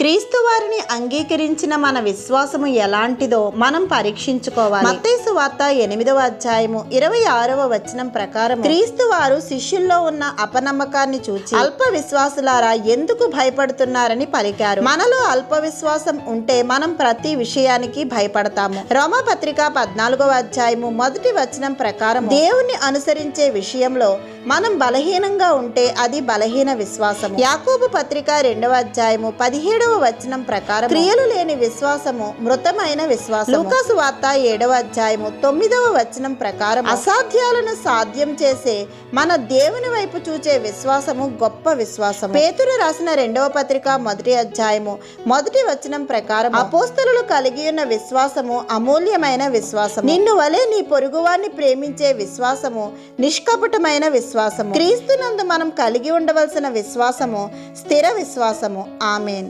క్రీస్తు వారిని అంగీకరించిన మన విశ్వాసము ఎలాంటిదో మనం పరీక్షించుకోవాలి. మత్తయి సువార్త 8వ అధ్యాయము 26వ వచనం ప్రకారం క్రీస్తు వారు శిష్యుల్లో ఉన్న అపనమ్మకాన్ని చూచి అల్ప విశ్వాసులారా ఎందుకు భయపడుతున్నారని పలికారు. మనలో అల్ప విశ్వాసం ఉంటే మనం ప్రతి విషయానికి భయపడతాము. రోమాపత్రిక 14వ అధ్యాయము 1వ వచనం ప్రకారం దేవుణ్ణి అనుసరించే విషయంలో మనం బలహీనంగా ఉంటే అది బలహీన విశ్వాసము. యాకోబు పత్రిక 2వ అధ్యాయము 17వ వచనం ప్రకారం క్రియలు లేని విశ్వాసము మృతమైన విశ్వాసం. లూకాసు వార్త 7వ అధ్యాయము 9వ వచనం ప్రకారం అసాధ్యాలను సాధ్యం చేసే మన దేవుని వైపు చూచే విశ్వాసము గొప్ప విశ్వాసము. పేతురు రాసిన 2వ పత్రిక 1వ అధ్యాయము 1వ వచనం ప్రకారం అపోస్తలులు కలిగి ఉన్న విశ్వాసము అమూల్యమైన విశ్వాసము. నిన్ను వలె నీ పొరుగువాన్ని ప్రేమించే విశ్వాసము నిష్కపటమైన విశ్వాసము. క్రీస్తునందు మనం కలిగి ఉండవలసిన విశ్వాసము స్థిర విశ్వాసము. ఆమేన్.